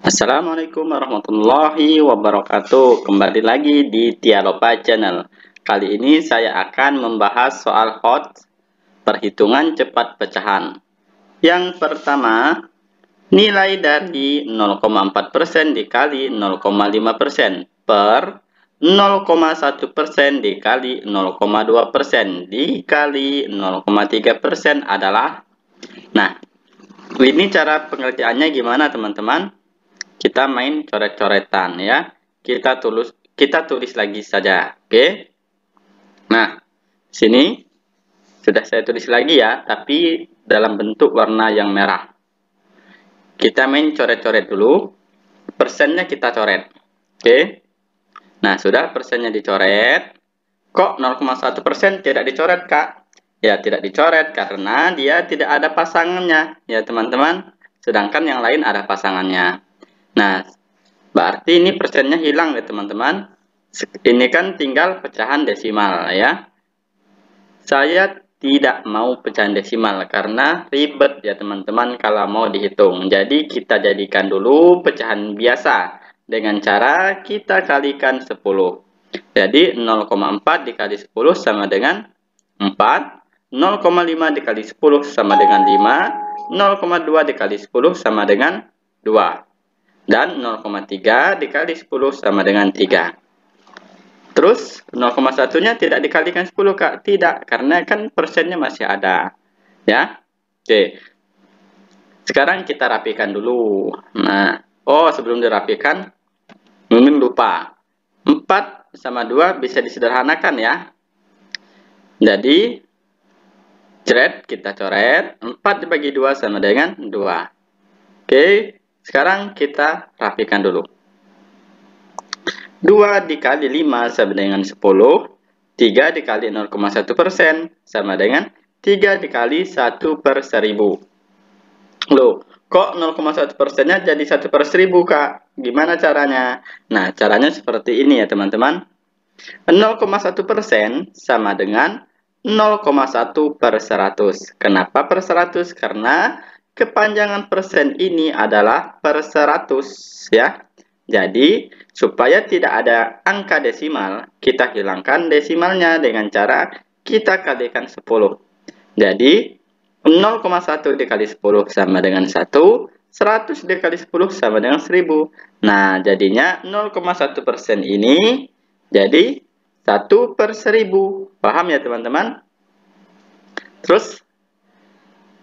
Assalamualaikum warahmatullahi wabarakatuh. Kembali lagi di Tialopa Channel. Kali ini saya akan membahas soal hot perhitungan cepat pecahan. Yang pertama, nilai dari 0,4% dikali 0,5% per 0,1% dikali 0,2% dikali 0,3% adalah. Nah, ini cara pengertiannya gimana teman-teman? Kita main coret-coretan ya. Kita tulis lagi saja. Oke. Nah, sini sudah saya tulis lagi ya, tapi dalam bentuk warna yang merah. Kita main coret-coret dulu. Persennya kita coret. Oke. Nah, sudah persennya dicoret. Kok 0,1% tidak dicoret, Kak? Ya, tidak dicoret karena dia tidak ada pasangannya, ya teman-teman. Sedangkan yang lain ada pasangannya. Nah, berarti ini persennya hilang ya teman-teman. Ini kan tinggal pecahan desimal ya. Saya tidak mau pecahan desimal karena ribet ya teman-teman kalau mau dihitung. Jadi kita jadikan dulu pecahan biasa dengan cara kita kalikan 10. Jadi 0,4 dikali 10 sama dengan 4. 0,5 dikali 10 sama dengan 5. 0,2 dikali 10 sama dengan 2. Dan 0,3 dikali 10 sama dengan 3. Terus 0,1-nya tidak dikalikan 10, Kak? Tidak, karena kan persennya masih ada. Ya. Oke. Sekarang kita rapikan dulu. Nah, sebelum dirapikan, Mimin lupa. 4 sama 2 bisa disederhanakan ya. Jadi, kita coret. 4 dibagi 2 sama dengan 2. Oke. Sekarang kita rapikan dulu. 2 dikali 5 sama dengan 10. 3 dikali 0,1% sama dengan 3 dikali 1 per 1000. Loh, kok 0,1%-nya jadi 1 per 1000, Kak? Gimana caranya? Nah, caranya seperti ini ya, teman-teman. 0,1% sama dengan 0,1 per 100. Kenapa per 100? Karena kepanjangan persen ini adalah per 100 ya. Jadi, supaya tidak ada angka desimal, kita hilangkan desimalnya dengan cara kita kalikan 10. Jadi, 0,1 dikali 10 sama dengan 1, 100 dikali 10 sama dengan 1000. Nah, jadinya 0,1% ini jadi 1 per 1000. Paham ya teman-teman? Terus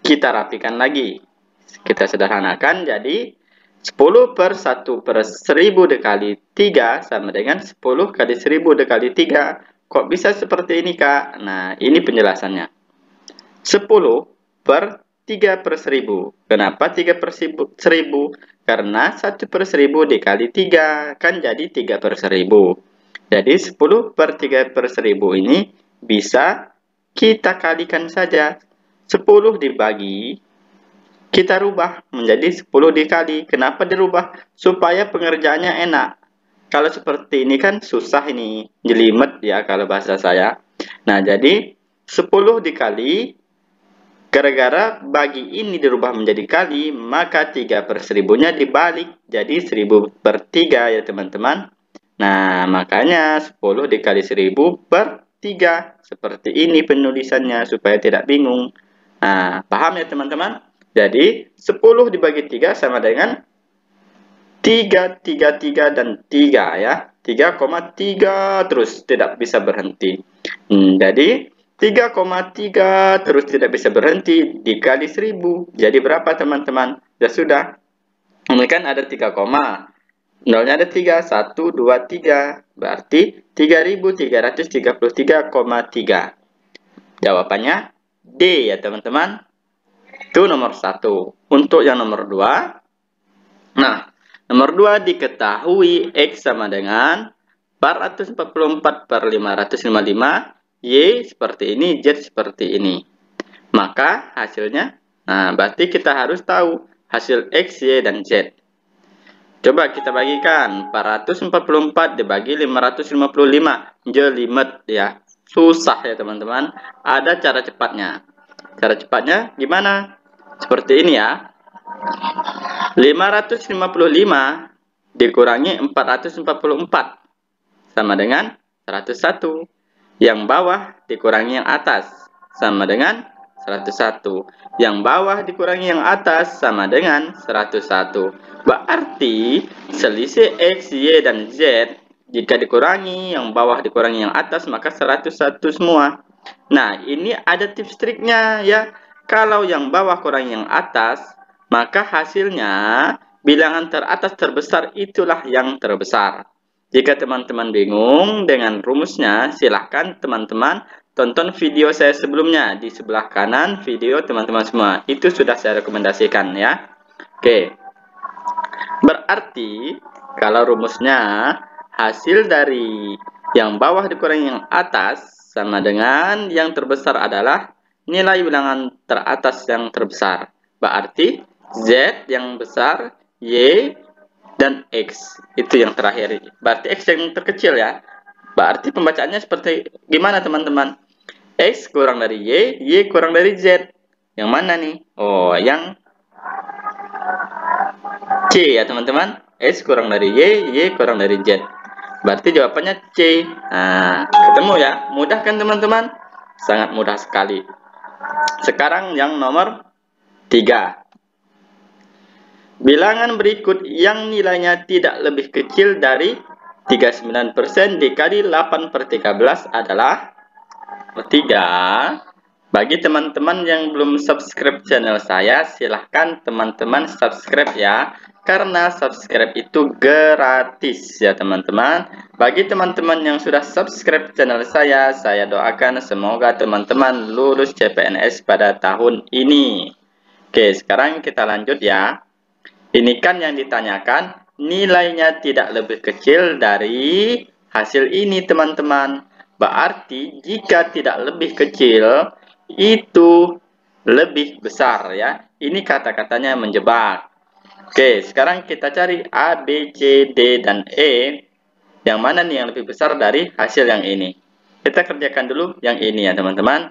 kita rapikan lagi. Kita sederhanakan jadi 10 per 1 per 1000 dikali 3 sama dengan 10 kali 1000 dikali 3. Kok bisa seperti ini, Kak? Nah, ini penjelasannya. 10 per 3 per 1000. Kenapa 3 per 1000? Karena 1 per 1000 dikali 3. Kan jadi 3 per 1000. Jadi 10 per 3 per 1000 ini bisa kita kalikan saja. 10 dibagi, kita rubah menjadi 10 dikali. Kenapa dirubah? Supaya pengerjaannya enak. Kalau seperti ini kan susah ini, jelimet ya kalau bahasa saya. Nah, jadi 10 dikali, gara-gara bagi ini dirubah menjadi kali, maka 3 per 1000-nya dibalik. Jadi 1000 per 3 ya teman-teman. Nah, makanya 10 dikali 1000 per 3. Seperti ini penulisannya supaya tidak bingung. Nah, paham ya teman-teman? Jadi, 10 dibagi 3 sama dengan 3, 3, 3, dan 3 ya. 3,3 terus tidak bisa berhenti. Jadi, 3,3 terus tidak bisa berhenti dikali 1000. Jadi berapa teman-teman? Ya sudah. Ini kan ada 3 koma. Nolnya ada 3, 1, 2, 3. Berarti 3333,3. Jawabannya D ya teman-teman. Itu nomor 1. Untuk yang nomor 2. Nah, nomor 2 diketahui X sama dengan 444 per 555. Y seperti ini, Z seperti ini. Maka hasilnya, nah berarti kita harus tahu hasil X, Y, dan Z. Coba kita bagikan 444 dibagi 555. Jelimet ya. Susah ya teman-teman. Ada cara cepatnya. Cara cepatnya gimana? Seperti ini ya. 555 dikurangi 444 sama dengan 101. Yang bawah dikurangi yang atas sama dengan 101. Yang bawah dikurangi yang atas sama dengan 101. Berarti selisih X, Y, dan Z jika dikurangi yang bawah dikurangi yang atas maka 101 semua. Nah, ini ada tips triknya ya. Kalau yang bawah kurangi yang atas, maka hasilnya bilangan teratas terbesar itulah yang terbesar. Jika teman-teman bingung dengan rumusnya, silahkan teman-teman tonton video saya sebelumnya. Di sebelah kanan video teman-teman semua. Itu sudah saya rekomendasikan ya. Oke. Berarti kalau rumusnya hasil dari yang bawah dikurangi yang atas sama dengan yang terbesar adalah nilai bilangan teratas yang terbesar. Berarti Z yang besar, Y dan X itu yang terakhir. Berarti X yang terkecil ya. Berarti pembacaannya seperti gimana teman-teman? X kurang dari Y, Y kurang dari Z. Yang mana nih? Oh, yang C ya teman-teman. X kurang dari Y, Y kurang dari Z. Berarti jawabannya C. Nah, ketemu ya. Mudah kan teman-teman? Sangat mudah sekali. Sekarang yang nomor 3. Bilangan berikut yang nilainya tidak lebih kecil dari 39% dikali 8/13 adalah 3. Bagi teman-teman yang belum subscribe channel saya, silahkan teman-teman subscribe ya. Karena subscribe itu gratis ya teman-teman. Bagi teman-teman yang sudah subscribe channel saya doakan semoga teman-teman lulus CPNS pada tahun ini. Oke, sekarang kita lanjut ya. Ini kan yang ditanyakan nilainya tidak lebih kecil dari hasil ini teman-teman. Berarti jika tidak lebih kecil itu lebih besar ya. Ini kata-katanya menjebak. Oke, sekarang kita cari A, B, C, D, dan E. Yang mana nih yang lebih besar dari hasil yang ini? Kita kerjakan dulu yang ini ya teman-teman.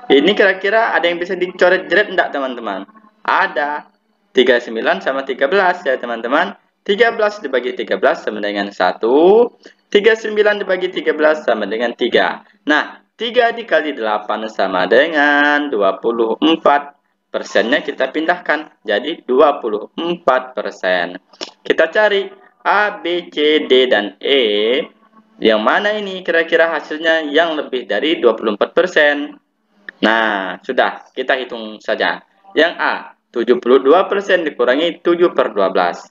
Ini kira-kira ada yang bisa dicoret jeret enggak teman-teman? Ada. 39 sama 13 ya teman-teman. 13 dibagi 13 sama dengan 1. 39 dibagi 13 sama dengan 3. Nah, 3 dikali 8 sama dengan 24. Persennya kita pindahkan. Jadi 24%. Kita cari A, B, C, D, dan E. Yang mana ini kira-kira hasilnya yang lebih dari 24%? Nah, sudah. Kita hitung saja. Yang A, 72% dikurangi 7/12.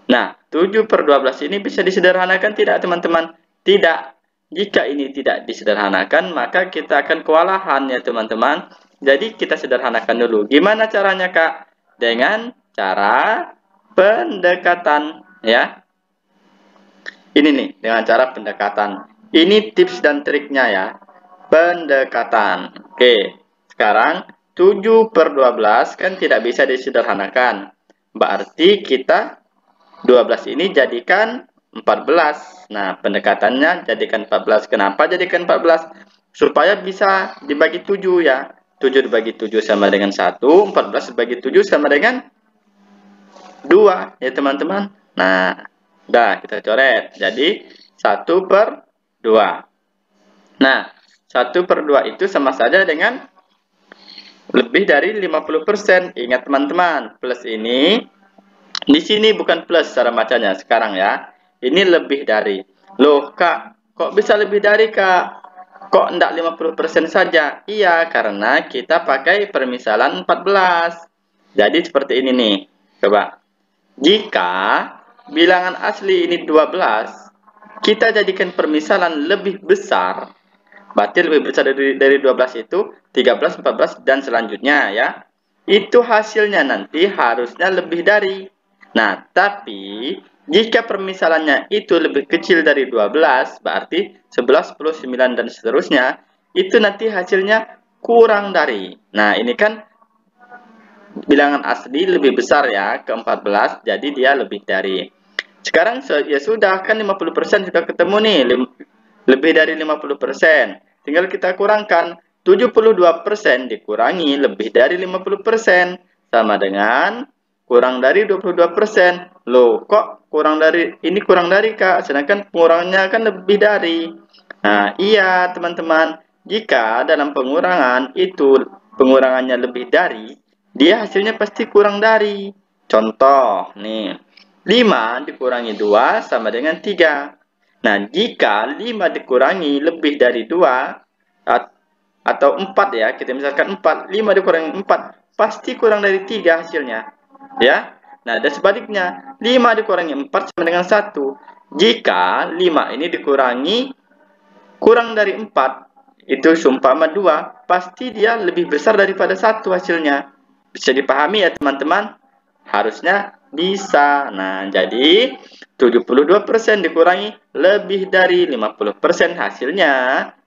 Nah, 7/12 ini bisa disederhanakan tidak, teman-teman? Tidak. Jika ini tidak disederhanakan, maka kita akan kewalahan ya, teman-teman. Jadi, kita sederhanakan dulu. Gimana caranya, Kak? Dengan cara pendekatan, ya. Ini nih, dengan cara pendekatan. Ini tips dan triknya ya. Pendekatan. Oke, sekarang 7/12 kan tidak bisa disederhanakan. Berarti kita 12 ini jadikan 14. Nah, pendekatannya jadikan 14. Kenapa jadikan 14? Supaya bisa dibagi 7 ya. 7 dibagi 7 sama dengan 1. 14 dibagi 7 sama dengan 2 ya teman-teman. Nah, udah kita coret. Jadi 1/2. Nah, 1/2 itu sama saja dengan lebih dari 50%. Ingat teman-teman, plus ini di sini bukan plus cara bacanya sekarang ya. Ini lebih dari. Loh, Kak, kok bisa lebih dari, Kak? Kok enggak 50% saja? Iya, karena kita pakai permisalan 14. Jadi seperti ini nih. Coba. Jika bilangan asli ini 12, kita jadikan permisalan lebih besar. Berarti lebih besar dari 12 itu 13, 14, dan selanjutnya ya. Itu hasilnya nanti harusnya lebih dari. Nah, tapi jika permisalannya itu lebih kecil dari 12, berarti 11, 10, 9, dan seterusnya, itu nanti hasilnya kurang dari. Nah, ini kan bilangan asli lebih besar ya, ke 14, jadi dia lebih dari. Sekarang ya sudah, kan 50% sudah ketemu nih. Lebih dari 50%. Tinggal kita kurangkan 72% dikurangi lebih dari 50% sama dengan kurang dari 22%. Loh, kok kurang dari, ini kurang dari Kak, sedangkan pengurangannya kan lebih dari. Nah, iya teman-teman, jika dalam pengurangan itu pengurangannya lebih dari, dia hasilnya pasti kurang dari. Contoh, nih, 5 dikurangi 2 sama dengan 3. Nah, jika 5 dikurangi lebih dari 2, atau 4 ya, kita misalkan 4, 5 dikurangi 4, pasti kurang dari 3 hasilnya. Ya, nah dan sebaliknya, 5 dikurangi 4 sama dengan 1. Jika 5 ini dikurangi kurang dari 4, itu seumpama 2, pasti dia lebih besar daripada 1 hasilnya. Bisa dipahami ya teman-teman? Harusnya bisa. Nah, jadi 72% dikurangi lebih dari 50% hasilnya.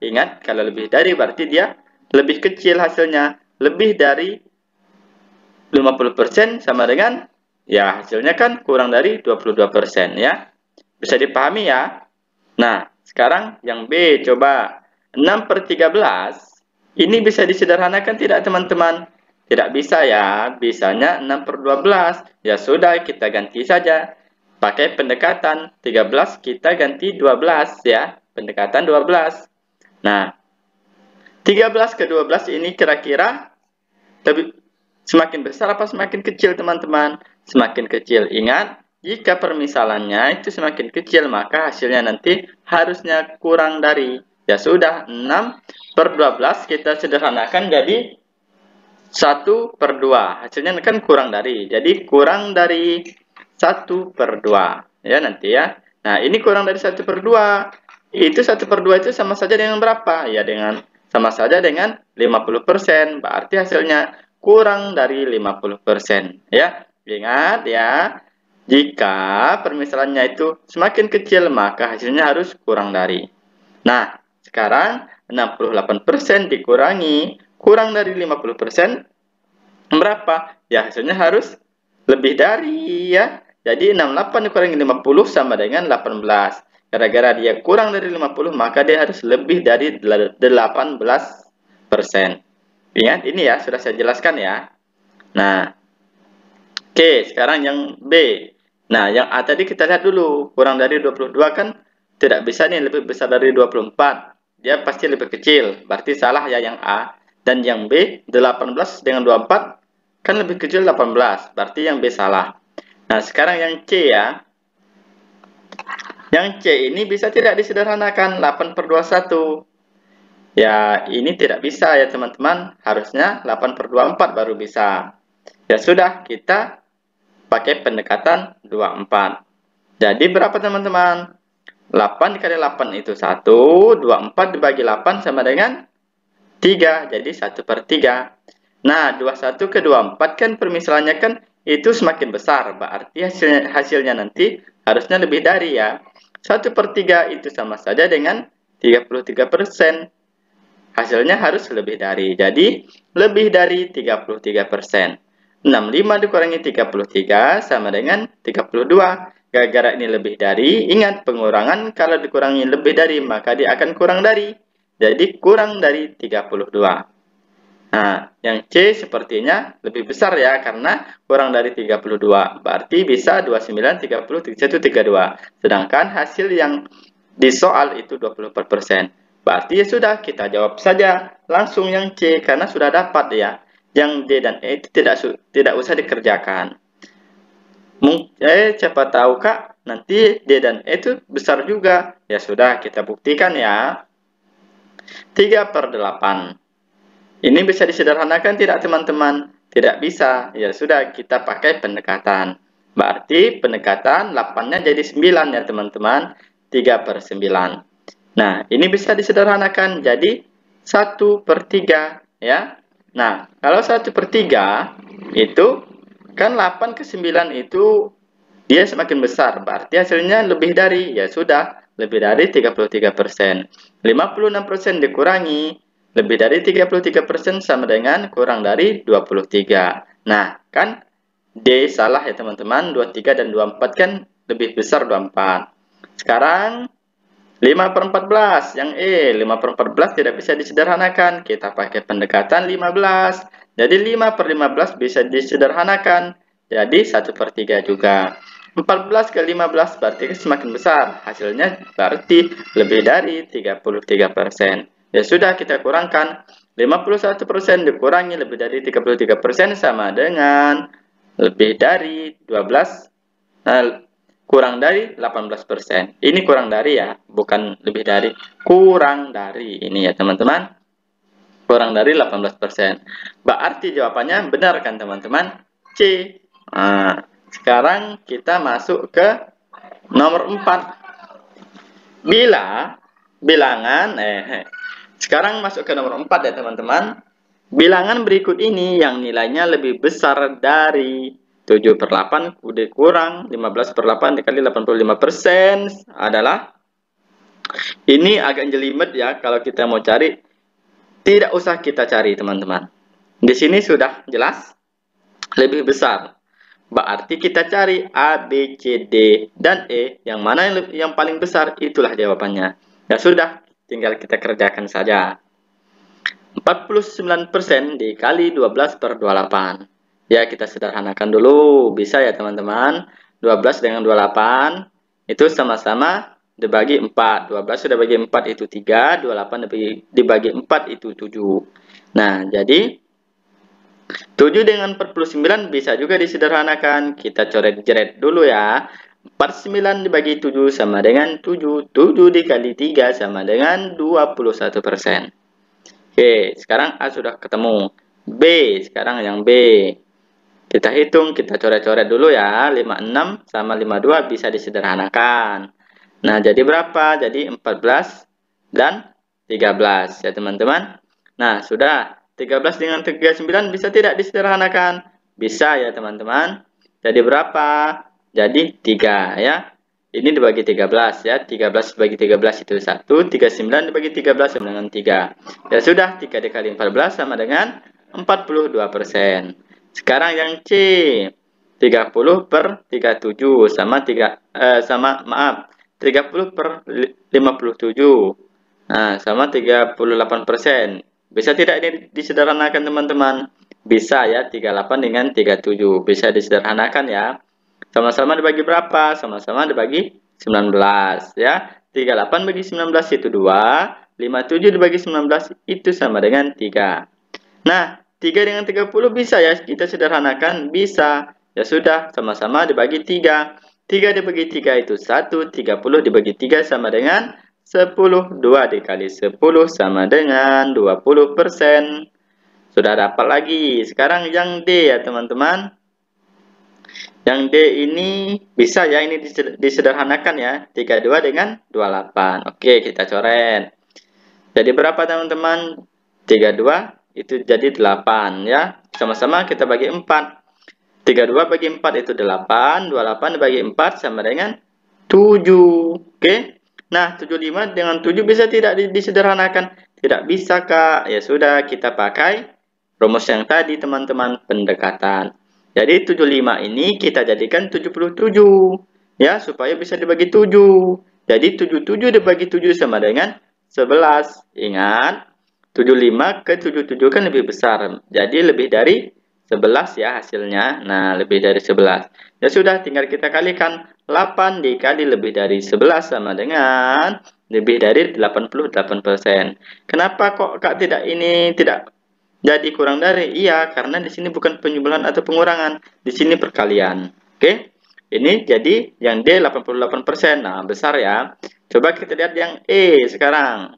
Ingat, kalau lebih dari berarti dia lebih kecil hasilnya. Lebih dari 50% sama dengan, ya hasilnya kan kurang dari 22% ya. Bisa dipahami ya? Nah, sekarang yang B, coba 6/13. Ini bisa disederhanakan tidak teman-teman? Tidak bisa ya, bisanya 6/12. Ya sudah, kita ganti saja. Pakai pendekatan 13, kita ganti 12 ya. Pendekatan 12. Nah, 13 ke 12 ini kira-kira lebih semakin besar apa semakin kecil teman-teman? Semakin kecil. Ingat, jika permisalannya itu semakin kecil, maka hasilnya nanti harusnya kurang dari. Ya sudah, 6/12 kita sederhanakan jadi 1/2. Hasilnya kan kurang dari. Jadi kurang dari 1/2. Ya nanti ya. Nah, ini kurang dari 1/2. Itu 1/2 itu sama saja dengan berapa? Ya dengan sama saja dengan 50%. Berarti hasilnya kurang dari 50%. Ya, ingat ya. Jika permisalannya itu semakin kecil, maka hasilnya harus kurang dari. Nah, sekarang 68% dikurangi kurang dari 50%, berapa? Ya, hasilnya harus lebih dari ya. Jadi 68 dikurangi 50 sama dengan 18. Gara-gara dia kurang dari 50, maka dia harus lebih dari 18%. Ingat, ini ya, sudah saya jelaskan ya. Nah, oke, sekarang yang B. Nah, yang A tadi kita lihat dulu. Kurang dari 22 kan tidak bisa nih lebih besar dari 24. Dia pasti lebih kecil. Berarti salah ya yang A. Dan yang B, 18 dengan 24 kan lebih kecil 18. Berarti yang B salah. Nah, sekarang yang C ya. Yang C ini bisa tidak disederhanakan 8/21. Ya, ini tidak bisa ya teman-teman. Harusnya 8/24 baru bisa. Ya sudah, kita pakai pendekatan 24. Jadi berapa teman-teman? 8 dikali 8 itu 1, 24 dibagi 8 sama dengan 3, jadi 1/3. Nah, 21 ke 24 kan permisalannya kan itu semakin besar, berarti hasilnya nanti harusnya lebih dari ya. 1/3 itu sama saja dengan 33%. Hasilnya harus lebih dari, jadi lebih dari 33%. 65 dikurangi 33 sama dengan 32. Gara-gara ini lebih dari, ingat pengurangan kalau dikurangi lebih dari maka dia akan kurang dari. Jadi kurang dari 32. Nah, yang C sepertinya lebih besar ya karena kurang dari 32. Berarti bisa 29, 30, 31, 32. Sedangkan hasil yang di soal itu 24%. Berarti ya sudah, kita jawab saja langsung yang C karena sudah dapat ya. Yang D dan E itu tidak usah dikerjakan. Siapa tahu Kak, nanti D dan E itu besar juga. Ya sudah, kita buktikan ya. 3/8. Ini bisa disederhanakan tidak teman-teman? Tidak bisa. Ya sudah, kita pakai pendekatan. Berarti pendekatan 8-nya jadi 9 ya teman-teman. 3/9. Nah, ini bisa disederhanakan jadi 1/3 ya. Nah, kalau 1/3 itu kan 8 ke 9 itu dia semakin besar. Berarti hasilnya lebih dari, ya sudah, lebih dari 33%. 56% dikurangi lebih dari 33% sama dengan kurang dari 23. Nah, kan D salah ya teman-teman. 23 dan 24 kan lebih besar 24. Sekarang 5/14 yang E. 5/14 tidak bisa disederhanakan. Kita pakai pendekatan 15. Jadi 5/15 bisa disederhanakan jadi 1/3 juga. 14 ke 15 berarti semakin besar. Hasilnya berarti lebih dari 33%. Ya sudah, kita kurangkan. 51% dikurangi lebih dari 33% sama dengan lebih dari 12, kurang dari 18%. Ini kurang dari ya, bukan lebih dari. Kurang dari ini ya teman-teman. Kurang dari 18%. Berarti jawabannya benar kan teman-teman? C. Nah, sekarang kita masuk ke nomor 4. Bila bilangan sekarang masuk ke nomor 4 ya teman-teman. Bilangan berikut ini yang nilainya lebih besar dari 7/8 kurang 15/8 dikali 85% adalah, ini agak jelimet ya kalau kita mau cari. Tidak usah kita cari teman-teman. Di sini sudah jelas lebih besar. Berarti kita cari A, B, C, D, dan E. Yang mana yang paling besar, itulah jawabannya. Ya sudah, tinggal kita kerjakan saja. 49% dikali 12/28. Ya, kita sederhanakan dulu. Bisa ya teman-teman. 12 dengan 28 itu sama-sama dibagi 4. 12 sudah bagi 4 itu 3. 28 dibagi 4 itu 7. Nah, jadi 7 dengan 49 bisa juga disederhanakan. Kita coret-jeret dulu ya. 49 dibagi 7 sama dengan 7. 7 dikali 3 sama dengan 21%. Oke, sekarang A sudah ketemu. B, sekarang yang B. Kita hitung, kita coret-coret dulu ya. 56 sama 52 bisa disederhanakan. Nah, jadi berapa? Jadi 14 dan 13 ya teman-teman. Nah, sudah. 13 dengan 39 bisa tidak disederhanakan? Bisa ya teman-teman. Jadi berapa? Jadi 3 ya. Ini dibagi 13 ya. 13 dibagi 13 itu 1. 39 dibagi 13 sama dengan 3. Ya sudah, 3 dikali 14 sama dengan 42%. Sekarang yang C. 30 per 37 sama 30 per 57. Nah, sama 38%. Bisa tidak ini disederhanakan teman-teman? Bisa ya, 38 dengan 37. Bisa disederhanakan ya. Sama-sama dibagi berapa? Sama-sama dibagi 19 ya. 38 bagi 19 itu 2. 57 dibagi 19 itu sama dengan 3. Nah, 3 dengan 30 bisa ya kita sederhanakan? Bisa. Ya sudah, sama-sama dibagi 3. 3 dibagi 3 itu 1. 30 dibagi 3 sama dengan 10. 2 dikali 10 sama dengan 20%. Sudah dapat lagi. Sekarang yang D ya teman-teman. Yang D ini bisa ya ini disederhanakan ya. 32 dengan 28. Oke, kita coret. Jadi berapa teman-teman? 32 itu jadi 8 ya. Sama-sama kita bagi 4. 32 bagi 4 itu 8. 28 dibagi 4 sama dengan 7. Oke. Nah, 75 dengan 7 bisa tidak disederhanakan? Tidak bisa, Kak. Ya sudah, kita pakai rumus yang tadi, teman-teman, pendekatan. Jadi, 75 ini kita jadikan 77. Ya, supaya bisa dibagi 7. Jadi, 77 dibagi 7 sama dengan 11. Ingat, 75 ke 77 kan lebih besar. Jadi, lebih dari 11 ya hasilnya. Nah, lebih dari 11. Ya sudah, tinggal kita kalikan. 8 dikali lebih dari 11 sama dengan lebih dari 88%. Kenapa kok Kak tidak jadi kurang dari? Iya, karena di sini bukan penjumlahan atau pengurangan. Di sini perkalian. Oke. Ini jadi yang D 88%. Nah, besar ya. Coba kita lihat yang E sekarang.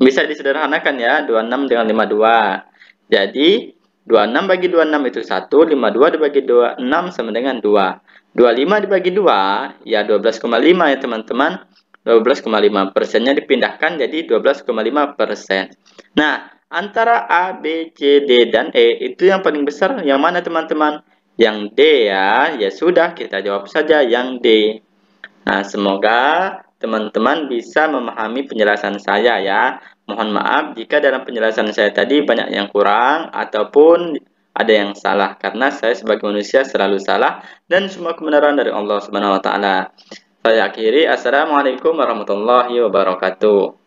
Bisa disederhanakan ya, 26 dengan 52. Jadi 26 bagi 26 itu 1, 52 dibagi 26 sama dengan 2. 25 dibagi 2, ya 12,5 ya teman-teman. 12,5 persennya dipindahkan jadi 12,5%. Nah, antara A, B, C, D, dan E itu yang paling besar yang mana teman-teman? Yang D ya. Ya sudah, kita jawab saja yang D. Nah, semoga teman-teman bisa memahami penjelasan saya ya. Mohon maaf jika dalam penjelasan saya tadi banyak yang kurang ataupun ada yang salah, karena saya sebagai manusia selalu salah dan semua kebenaran dari Allah Subhanahu wa taala. Saya akhiri, assalamualaikum warahmatullahi wabarakatuh.